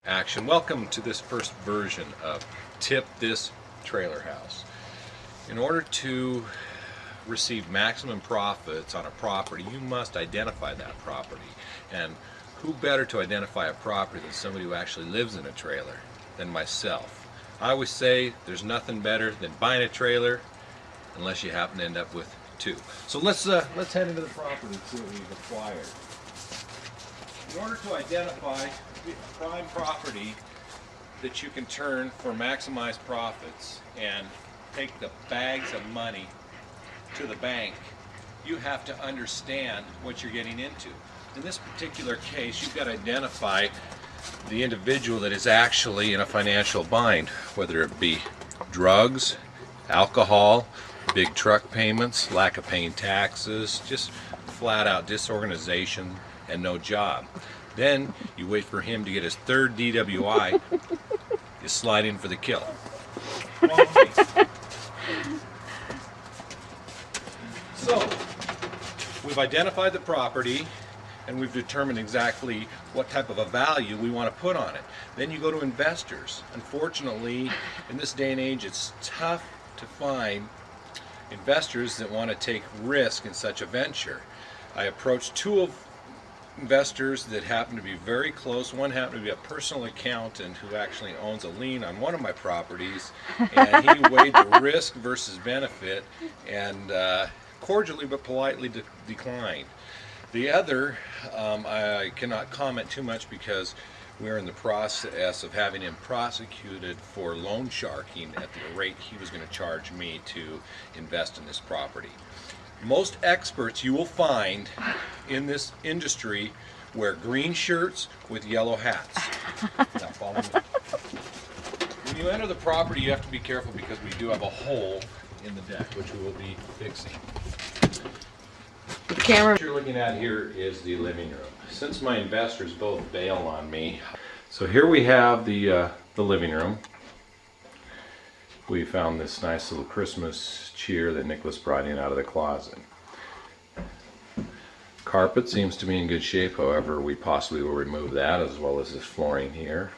action. Welcome to this first version of Tip This Trailer House. In order to receive maximum profits on a property, you must identify that property. And who better to identify a property than somebody who actually lives in a trailer than myself? I always say there's nothing better than buying a trailer unless you happen to end up with two. So let's head into the property and see what we've acquired. In order to identify a prime property that you can turn for maximized profits and take the bags of money to the bank, you have to understand what you're getting into. In this particular case, you've got to identify the individual that is actually in a financial bind, whether it be drugs, alcohol, big truck payments, lack of paying taxes, just flat out disorganization and no job. Then you wait for him to get his third DWI, you slide in for the kill. So, we've identified the property and we've determined exactly what type of a value we want to put on it. Then you go to investors. Unfortunately, in this day and age, it's tough to find investors that want to take risk in such a venture. I approached two of investors that happen to be very close. One happened to be a personal accountant who actually owns a lien on one of my properties, and he weighed the risk versus benefit and cordially but politely declined. The other, I cannot comment too much because we're in the process of having him prosecuted for loan sharking at the rate he was going to charge me to invest in this property. Most experts you will find in this industry wear green shirts with yellow hats. Now follow me. When you enter the property, you have to be careful because we do have a hole in the deck, which we will be fixing. The camera. What you're looking at here is the living room. Since my investors both bail on me, so here we have the living room. We found this nice little Christmas cheer that Nicholas brought in out of the closet. Carpet seems to be in good shape, however we possibly will remove that as well as this flooring here.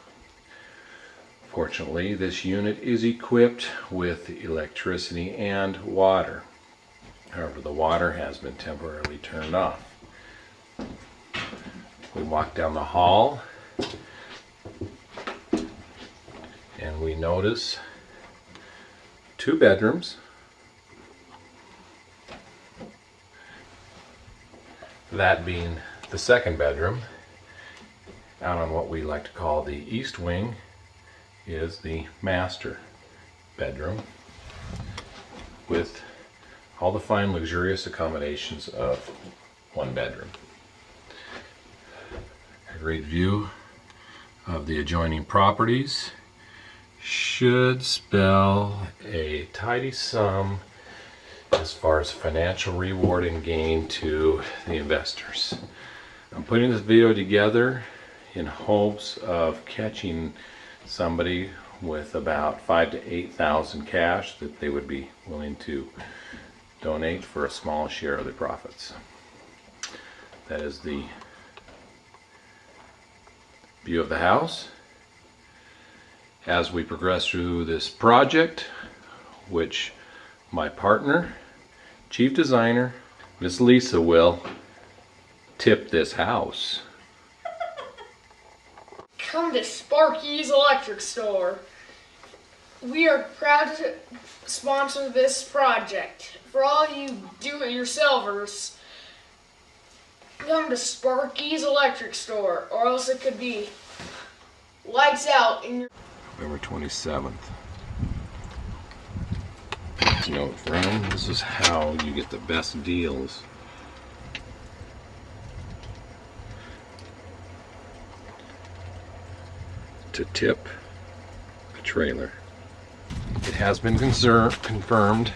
Fortunately, this unit is equipped with electricity and water. However, the water has been temporarily turned off. We walk down the hall and we notice two bedrooms, that being the second bedroom. Out on what we like to call the east wing is the master bedroom with all the fine luxurious accommodations of one bedroom. A great view of the adjoining properties. Should spell a tidy sum as far as financial reward and gain to the investors. I'm putting this video together in hopes of catching somebody with about 5,000 to 8,000 cash that they would be willing to donate for a small share of the profits. That is the view of the house. As we progress through this project, which my partner, chief designer, Miss Lisa, will tip this house. Come to Sparky's Electric Store. We are proud to sponsor this project. For all you do-it-yourselfers, come to Sparky's Electric Store, or else it could be lights out in your... November 27th. Note, friend, this is how you get the best deals. To tip a trailer. It has been confirmed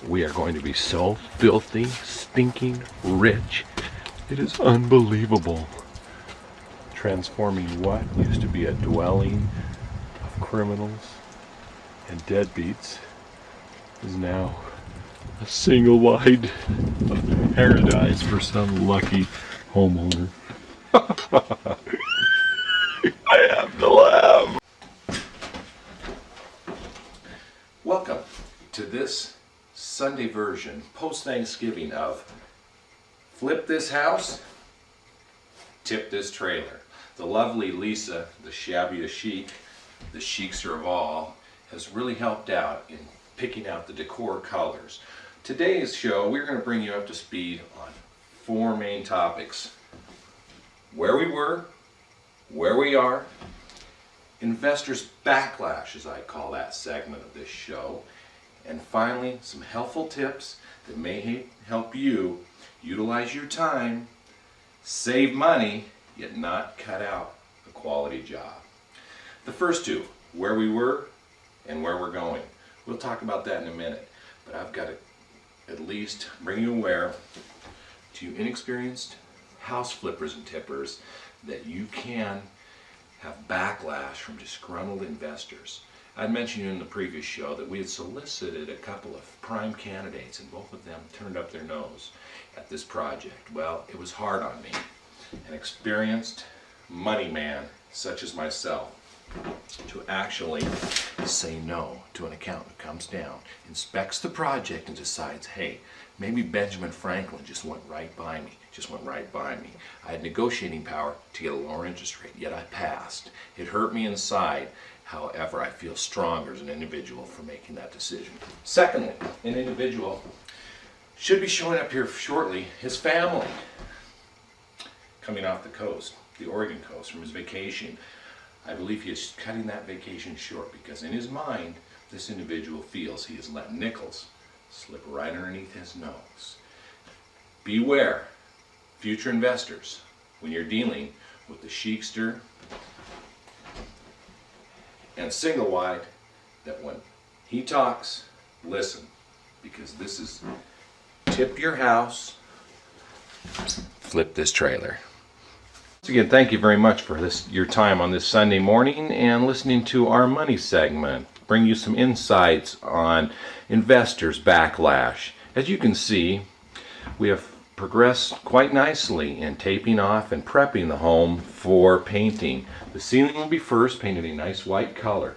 we are going to be so filthy, stinking rich. It is unbelievable. Transforming what used to be a dwelling of criminals and deadbeats is now a single wide paradise for some lucky homeowner. I have to laugh. Welcome to this Sunday version, post-Thanksgiving, of Flip This House, Tip This Trailer. The lovely Lisa, the shabbiest chic, the chicster of all, has really helped out in picking out the decor colors. Today's show, we're going to bring you up to speed on 4 main topics: where we were, where we are, investors' backlash, as I call that segment of this show, and finally some helpful tips that may help you utilize your time, save money, yet not cut out a quality job. The first 2, where we were and where we're going. We'll talk about that in a minute, but I've got to at least bring you aware to you inexperienced house flippers and tippers that you can have backlash from disgruntled investors. I'd mentioned in the previous show that we had solicited a couple of prime candidates, and both of them turned up their nose at this project. Well, it was hard on me, an experienced money man such as myself, to actually say no to an accountant who comes down, inspects the project, and decides, hey, maybe Benjamin Franklin just went right by me. I had negotiating power to get a lower interest rate, yet I passed. It hurt me inside. However, I feel stronger as an individual for making that decision. Secondly, an individual should be showing up here shortly, his family, coming off the coast, the Oregon coast, from his vacation. I believe he is cutting that vacation short because in his mind, this individual feels he has let nickels slip right underneath his nose. Beware, future investors, when you're dealing with the chicster and single wide, that when he talks, listen, because this is Tip Your House, Flip This Trailer. Once again, thank you very much for your time on this Sunday morning and listening to our money segment. Bring you some insights on investors' backlash. As you can see, we have progressed quite nicely in taping off and prepping the home for painting. The ceiling will be first painted a nice white color.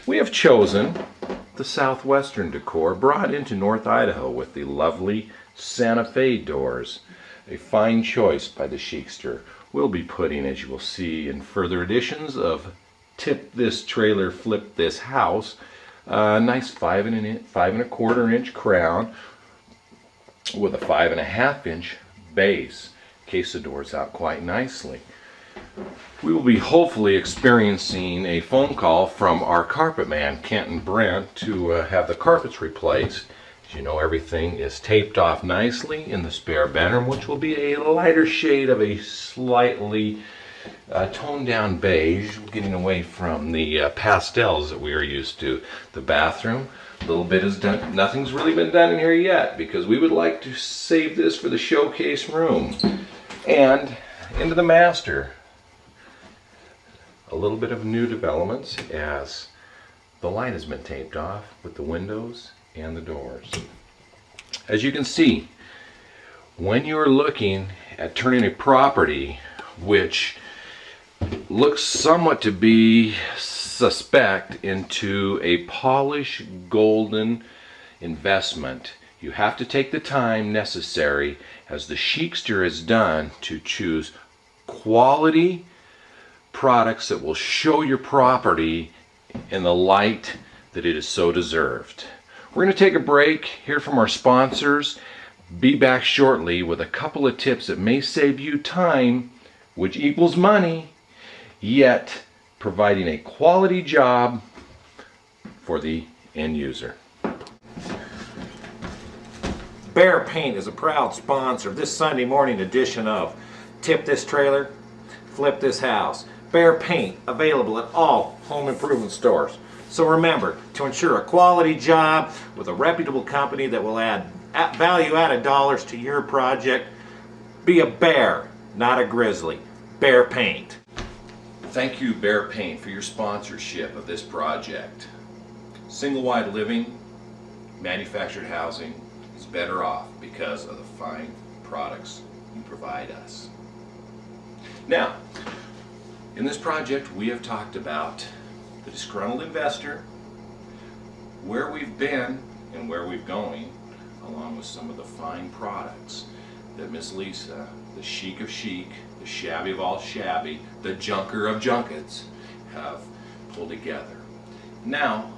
We have chosen the southwestern decor brought into North Idaho with the lovely Santa Fe doors. A fine choice by the chicster. We'll be putting, as you will see in further editions of Tip This Trailer, Flip This House, a nice 5 1/4 inch crown with a 5 1/2 inch base. Case the doors out quite nicely. We will be hopefully experiencing a phone call from our carpet man, Kenton Brent, to have the carpets replaced. As you know, everything is taped off nicely in the spare bedroom, which will be a lighter shade of a slightly toned down beige, getting away from the pastels that we are used to. The bathroom, a little bit is done. Nothing's really been done in here yet because we would like to save this for the showcase room. And into the master, a little bit of new developments as the light has been taped off with the windows and the doors. As you can see, when you're looking at turning a property which looks somewhat to be suspect into a polished golden investment, you have to take the time necessary, as the chicster has done, to choose quality products that will show your property in the light that it is so deserved. We're going to take a break, hear from our sponsors, be back shortly with a couple of tips that may save you time, which equals money, yet providing a quality job for the end user. Behr Paint is a proud sponsor of this Sunday morning edition of Tip This Trailer, Flip This House. Behr Paint, available at all home improvement stores. So remember, to ensure a quality job with a reputable company that will add value-added dollars to your project, be a bear, not a grizzly. Behr Paint. Thank you, Behr Paint, for your sponsorship of this project. Single-wide living, manufactured housing is better off because of the fine products you provide us. Now, In this project, we have talked about the disgruntled investor, where we've been and where we're going, along with some of the fine products that Miss Lisa, the chic of chic, the shabby of all shabby, the junker of junkets, have pulled together. Now,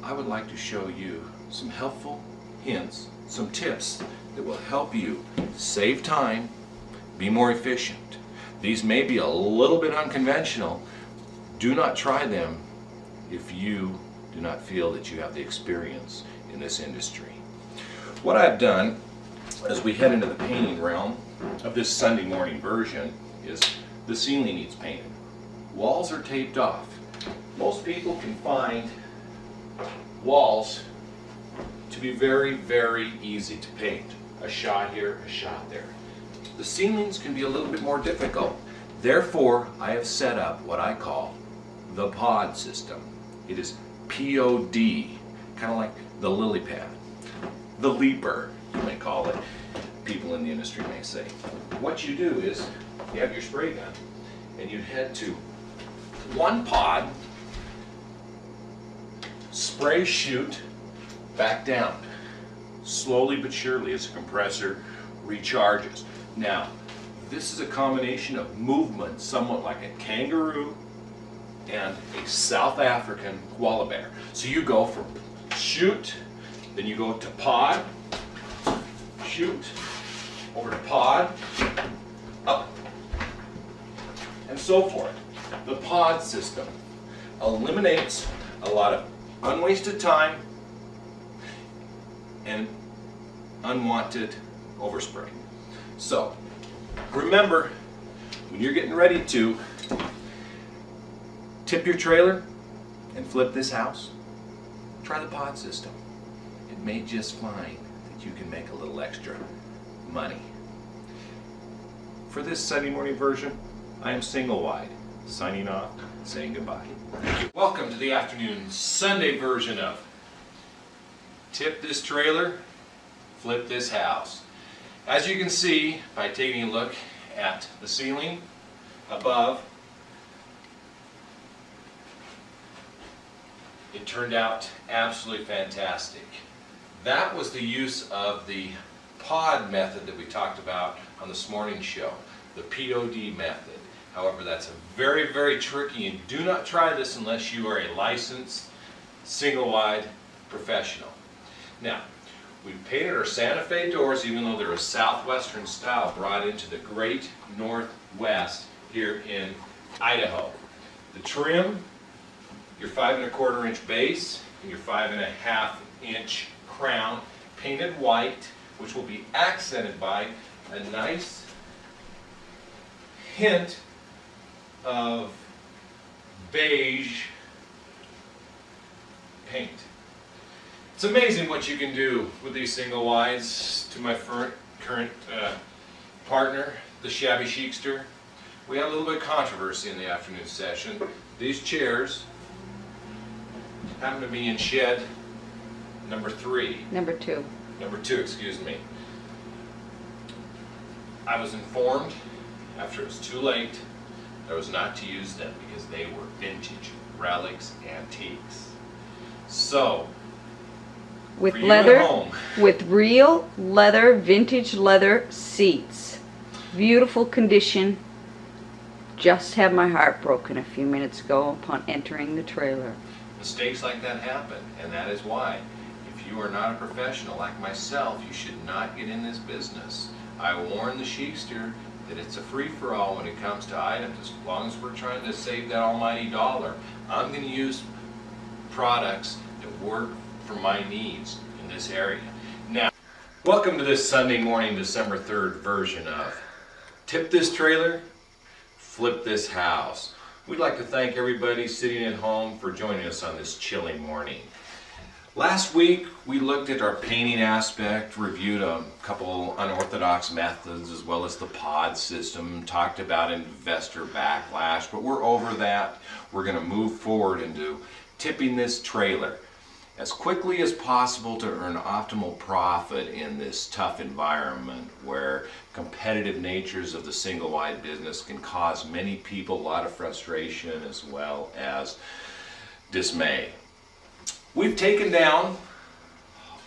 I would like to show you some helpful hints, some tips that will help you save time, be more efficient. These may be a little bit unconventional. Do not try them if you do not feel that you have the experience in this industry. What I've done as we head into the painting realm of this Sunday morning version is the ceiling needs painted. Walls are taped off. Most people can find walls to be very, very easy to paint. A shot here, a shot there. The ceilings can be a little bit more difficult. Therefore, I have set up what I call the pod system. It is P-O-D, kind of like the lily pad, the leaper, you may call it. People in the industry may say. What you do is you have your spray gun and you head to one pod, spray, shoot, back down. Slowly but surely as the compressor recharges. Now, this is a combination of movement, somewhat like a kangaroo and a South African koala bear. So you go from shoot, then you go to pod, shoot, over to pod, up, and so forth. The pod system eliminates a lot of unwasted time and unwanted overspray. So, remember, when you're getting ready to tip your trailer and flip this house, try the pod system. It may just find that you can make a little extra money. For this Sunday morning version, I am single wide, signing off, saying goodbye. Welcome to the afternoon Sunday version of Tip This Trailer, Flip This House. As you can see by taking a look at the ceiling above, it turned out absolutely fantastic. That was the use of the pod method that we talked about on this morning's show, the POD method. However, that's a very, very tricky, and do not try this unless you are a licensed single-wide professional. Now, we've painted our Santa Fe doors, even though they're a southwestern style, brought into the great northwest here in Idaho. The trim, your 5 1/4 inch base and your 5 1/2 inch crown, painted white, which will be accented by a nice hint of beige paint. It's amazing what you can do with these single wides. To my current partner, the Shabby Chicster, we had a little bit of controversy in the afternoon session. These chairs happen to be in shed number 3. Number 2. Number 2, excuse me. I was informed after it was too late that I was not to use them because they were vintage relics, antiques. So, With for you leather, at home, with real leather, vintage leather seats. Beautiful condition. Just had my heart broken a few minutes ago upon entering the trailer. mistakes like that happen, and that is why, if you are not a professional like myself, you should not get in this business. I warn the Chicster that it's a free-for-all when it comes to items. As long as we're trying to save that almighty dollar, I'm going to use products that work for my needs in this area. Now, welcome to this Sunday morning, December 3rd version of Tip This Trailer, Flip This House. We'd like to thank everybody sitting at home for joining us on this chilly morning. Last week, we looked at our painting aspect, reviewed a couple unorthodox methods as well as the pod system, talked about investor backlash, but we're over that. We're going to move forward into tipping this trailer. as quickly as possible to earn optimal profit in this tough environment where competitive natures of the single-wide business can cause many people a lot of frustration as well as dismay. We've taken down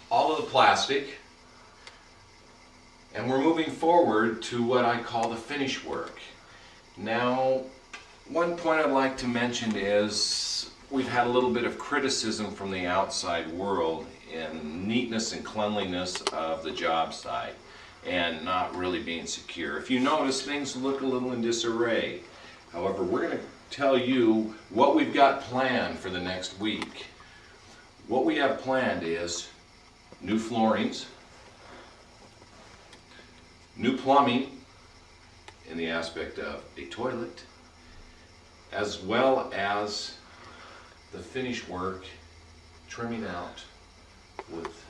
all of the plastic and we're moving forward to what I call the finish work. Now, one point I'd like to mention is we've had a little bit of criticism from the outside world in neatness and cleanliness of the job site and not really being secure. If you notice, things look a little in disarray. However, we're going to tell you what we've got planned for the next week. What we have planned is new floorings, new plumbing in the aspect of a toilet, as well as the finish work, trimming out with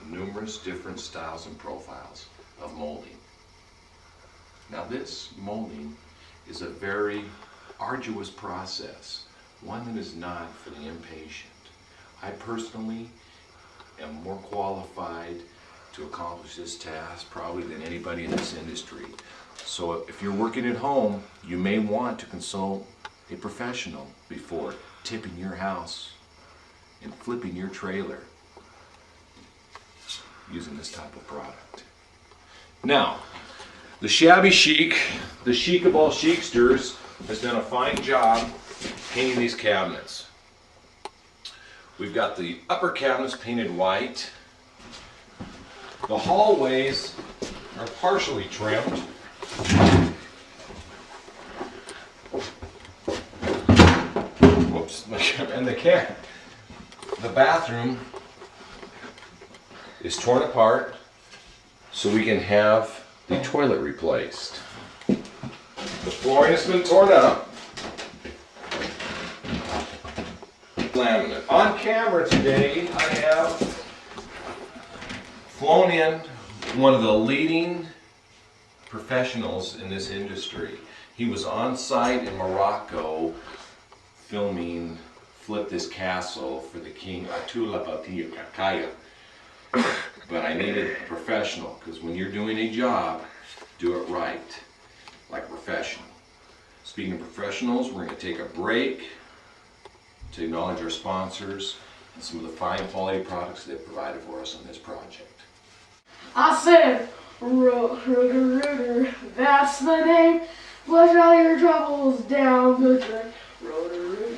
numerous different styles and profiles of molding. Now this molding is a very arduous process, one that is not for the impatient. I personally am more qualified to accomplish this task probably than anybody in this industry. So if you're working at home, you may want to consult a professional before tipping your house and flipping your trailer using this type of product. Now, the Shabby Chic, the chic of all chicsters, has done a fine job painting these cabinets. We've got the upper cabinets painted white. The hallways are partially trimmed. Whoops, and the bathroom is torn apart so we can have the toilet replaced. The flooring has been torn up. Laminate. On camera today, I have flown in one of the leading professionals in this industry. He was on site in Morocco filming Flip This Castle for the King Atula Batia Kakaya. But I needed a professional, because when you're doing a job, do it right, like a professional. Speaking of professionals, we're going to take a break to acknowledge our sponsors and some of the fine quality products they've provided for us on this project. I said, Roto-Rooter, that's the name. Flush all your troubles down the drain. Roto-Rooter,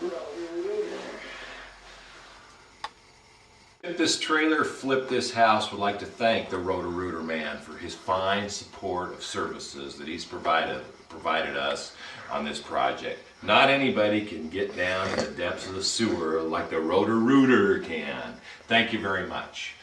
Roto-Rooter. Flip This Trailer, Flip This House would like to thank the Roto-Rooter man for his fine support of services that he's provided us on this project. Not anybody can get down in the depths of the sewer like the Roto-Rooter can. Thank you very much.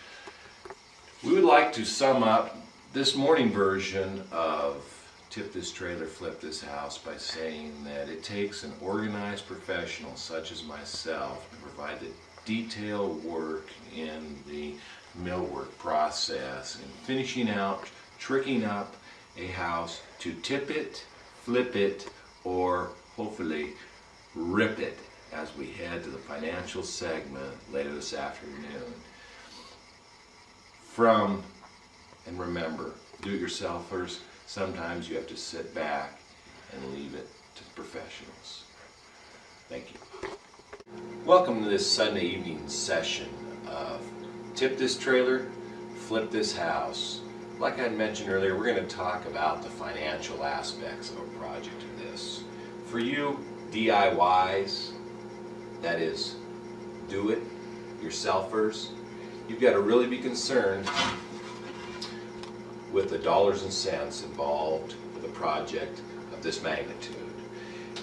We would like to sum up this morning version of Tip This Trailer, Flip This House by saying that it takes an organized professional such as myself to provide the detailed work in the millwork process and finishing out, tricking up a house to tip it, flip it, or hopefully rip it as we head to the financial segment later this afternoon. And remember, do-it-yourselfers, sometimes you have to sit back and leave it to the professionals. Thank you. Welcome to this Sunday evening session of Tip This Trailer, Flip This House. Like I mentioned earlier, we're going to talk about the financial aspects of a project of this. For you DIYs, that is, do-it-yourselfers, you've got to really be concerned with the dollars and cents involved with a project of this magnitude.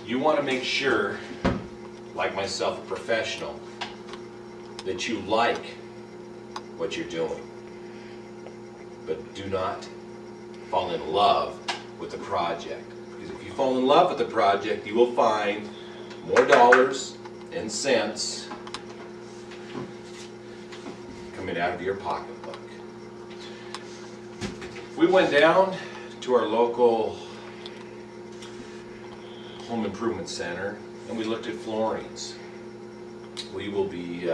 You want to make sure, like myself, a professional, that you like what you're doing, but do not fall in love with the project. Because if you fall in love with the project, you will find more dollars and cents coming out of your pocketbook. We went down to our local home improvement center and we looked at floorings. We will be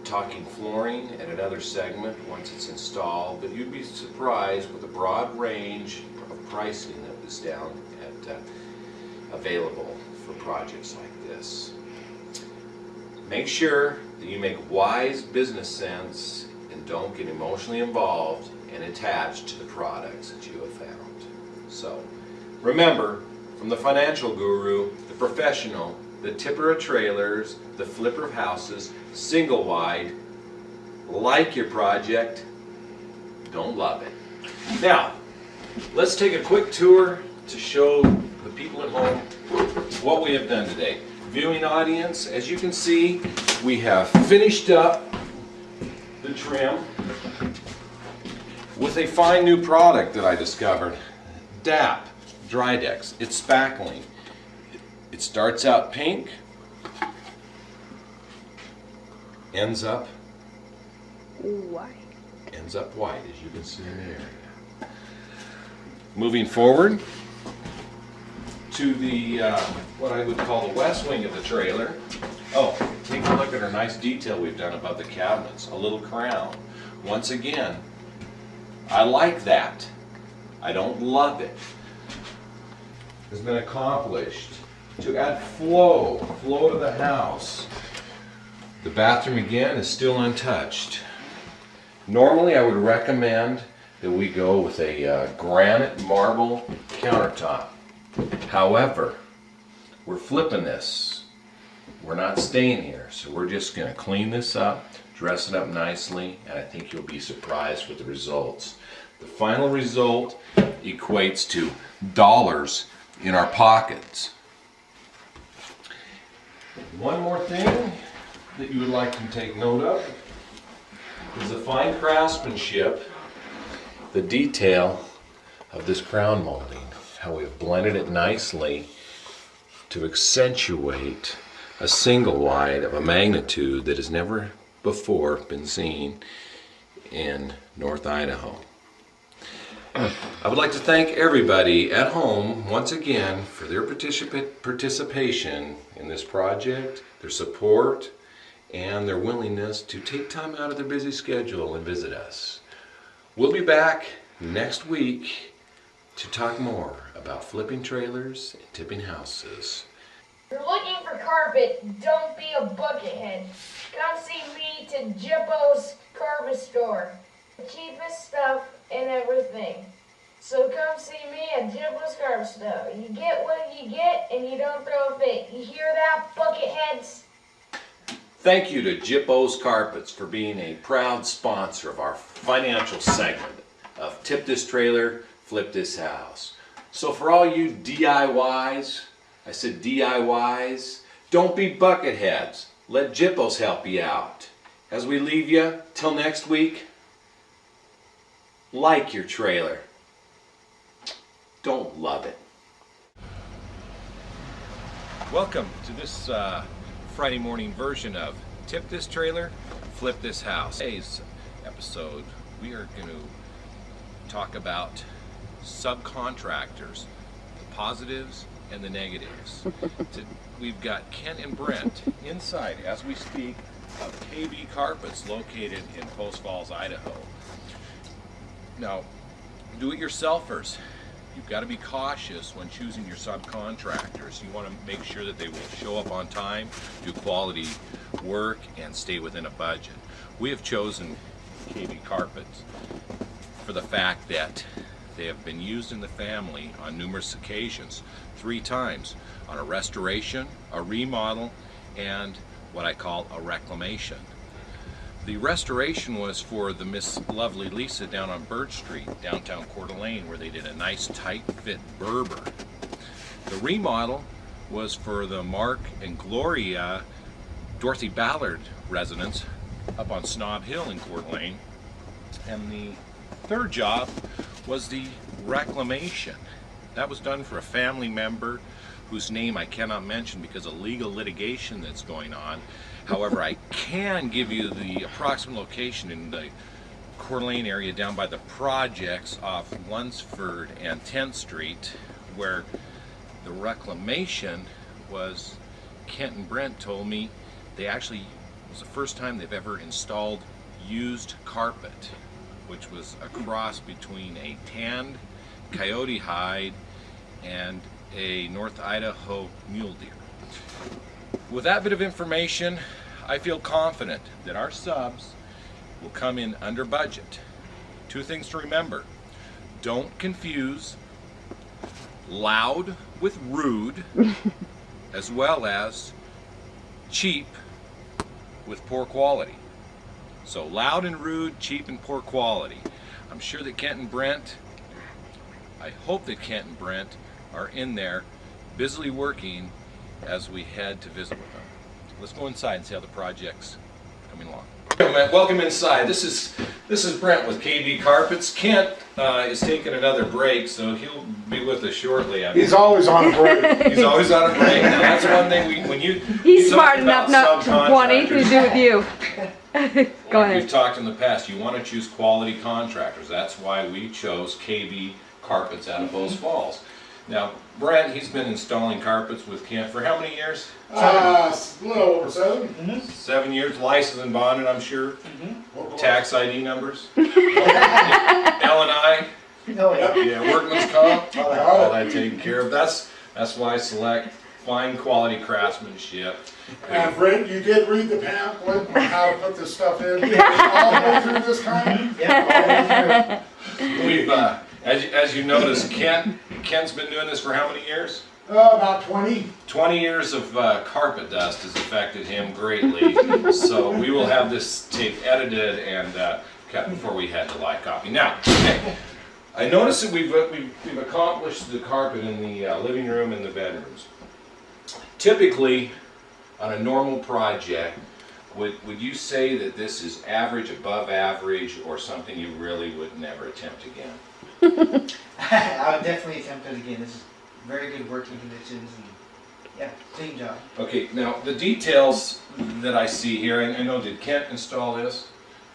talking flooring at another segment once it's installed, but you'd be surprised with the broad range of pricing that is down at available for projects like this. Make sure that you make wise business sense and don't get emotionally involved and attached to the products that you have found. So remember, from the financial guru, the professional, the tipper of trailers, the flipper of houses, single wide, like your project, don't love it. Now, let's take a quick tour to show the people at home what we have done today. Viewing audience, as you can see, we have finished up the trim with a fine new product that I discovered, DAP Drydex. It's spackling. It starts out pink, ends up Why? white, as you can see in the area. Moving forward to the what I would call the west wing of the trailer. Oh, take a look at our nice detail we've done above the cabinets. A little crown. Once again, I like that. I don't love it. Has been accomplished to add flow to the house. The bathroom again is still untouched. Normally I would recommend that we go with a granite marble countertop. However, we're flipping this. We're not staying here, so we're just going to clean this up, dress it up nicely, and I think you'll be surprised with the results. The final result equates to dollars in our pockets. One more thing that you would like to take note of is the fine craftsmanship, the detail of this crown molding, how we have blended it nicely to accentuate a single wide of a magnitude that has never before been seen in North Idaho. I would like to thank everybody at home once again for their participation in this project, their support, and their willingness to take time out of their busy schedule and visit us. We'll be back next week to talk more about flipping trailers and tipping houses. If you're looking for carpet, don't be a buckethead. Come see me to Jippo's Carpet Store. The cheapest stuff and everything. So come see me at Jippo's Carpet Store. You get what you get and you don't throw a fit. You hear that, bucketheads? Thank you to Jippo's Carpets for being a proud sponsor of our financial segment of Tip This Trailer, Flip This House. So for all you DIYs, I said DIYs, don't be bucketheads. Let Jippo's help you out. As we leave you, till next week, like your trailer. Don't love it. Welcome to this Friday morning version of Tip This Trailer, Flip This House. Today's episode, we are going to talk about subcontractors, the positives and the negatives. We've got Ken and Brent inside, as we speak, of KB Carpets located in Post Falls, Idaho. Now, do-it-yourselfers, you've got to be cautious when choosing your subcontractors. You want to make sure that they will show up on time, do quality work, and stay within a budget. We have chosen KB Carpets for the fact that they have been used in the family on numerous occasions, 3 times, on a restoration, a remodel, and what I call a reclamation. The restoration was for the Miss Lovely Lisa down on Birch Street, downtown Coeur d'Alene, where they did a nice tight fit Berber. The remodel was for the Mark and Gloria Dorothy Ballard residence up on Snob Hill in Coeur d'Alene. And the third job was the reclamation. That was done for a family member whose name I cannot mention because of legal litigation that's going on. However, I can give you the approximate location in the Coeur d'Alene area down by the projects off Lunsford and 10th Street, where the reclamation was, Kent and Brent told me, it was the first time they've ever installed used carpet, which was a cross between a tanned coyote hide and a North Idaho mule deer. With that bit of information, I feel confident that our subs will come in under budget. Two things to remember: don't confuse loud with rude, as well as cheap with poor quality. So loud and rude, cheap and poor quality. I'm sure that Kent and Brent, I hope that Kent and Brent are in there busily working as we head to visit with them. Let's go inside and see how the project's coming along. Welcome inside. This is Brent with KB Carpets. Kent is taking another break, so he'll be with us shortly. He's always on a break. He's always on a break. Now, that's one thing when you He's talk smart enough about not to want anything to do with you. Go Like ahead. we've talked in the past, you want to choose quality contractors. That's why we chose KB Carpets out of Post Falls. Now, Brent, he's been installing carpets with Kent for how many years? A little over 7. 7 years, licensed and bonded, I'm sure. Local. Tax ID numbers. L&I. Oh, yeah. Yeah, workman's comp. Oh, yeah. All that taken care of. That's why I select fine quality craftsmanship. And Brent, you did read the pamphlet on how to put this stuff in all the way through this time? Yeah. We've, as you notice, Kent's been doing this for how many years? About 20. 20 years of carpet dust has affected him greatly. So we will have this tape edited and cut before we head to live copy. Now, okay, I noticed that we've accomplished the carpet in the living room and the bedrooms. Typically, on a normal project, would you say that this is average, above average, or something you really would never attempt again? I would definitely attempt it again. This is very good working conditions and yeah, clean job. Okay, now the details that I see here, I know, did Kent install this?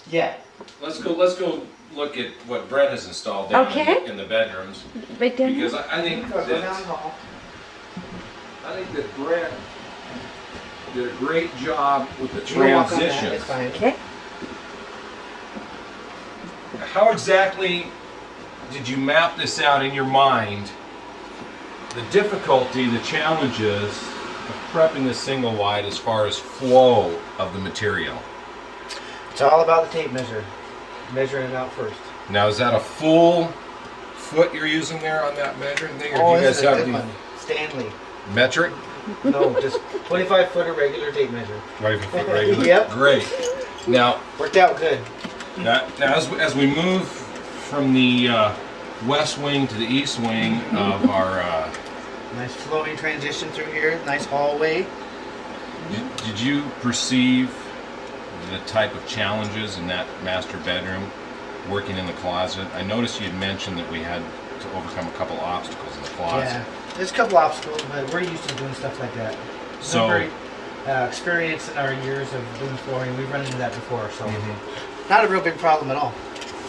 Yeah. Let's go look at what Brent has installed down Okay. in the bedrooms, Right down because here. I think Go down the that hall. Brent did a great job with the You can walk on that, transition. it's fine. Okay. How exactly did you map this out in your mind? The difficulty, the challenges of prepping this single wide as far as flow of the material. It's all about the tape measure. Measuring it out first. Now, is that a full foot you're using there on that measuring thing, or do you this guys is a have good the one. Stanley. metric? No, just 25 foot of regular tape measure. 25 foot regular. Yep. Great. Now, Worked out good. now as we move from the west wing to the east wing of our, Nice flowing transition through here. Nice hallway. did you perceive the type of challenges in that master bedroom working in the closet? I noticed you had mentioned that we had to overcome a couple obstacles in the closet. Yeah. There's a couple obstacles, but we're used to doing stuff like that. So- We're very experienced in our years of doing flooring. We've run into that before, so Mm-hmm. not a real big problem at all.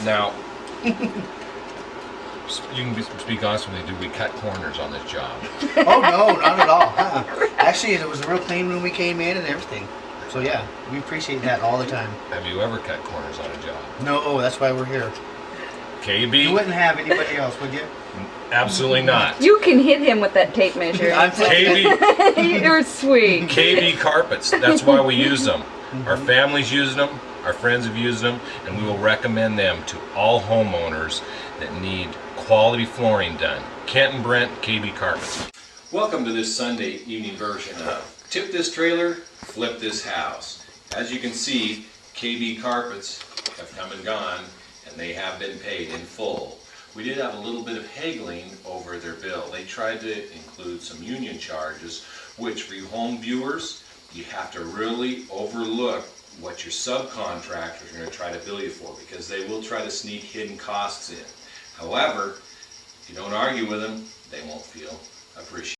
Now, you can speak honestly, did we cut corners on this job? Oh no, not at all. Actually, it was a real clean when we came in and everything. So yeah, we appreciate that all the time. Have you ever cut corners on a job? No, that's why we're here. KB? You wouldn't have anybody else, would you? Absolutely not. You can hit him with that tape measure. I'm KB, You're sweet. KB carpets. That's why we use them. Our families use them. Our friends have used them, and we will recommend them to all homeowners that need quality flooring done. Kent and Brent, KB Carpets. Welcome to this Sunday evening version of Tip This Trailer, Flip This House. As you can see, KB Carpets have come and gone, and they have been paid in full. We did have a little bit of haggling over their bill. They tried to include some union charges, which for you home viewers, you have to really overlook what your subcontractors are going to try to bill you for, because they will try to sneak hidden costs in. However, if you don't argue with them, they won't feel appreciated.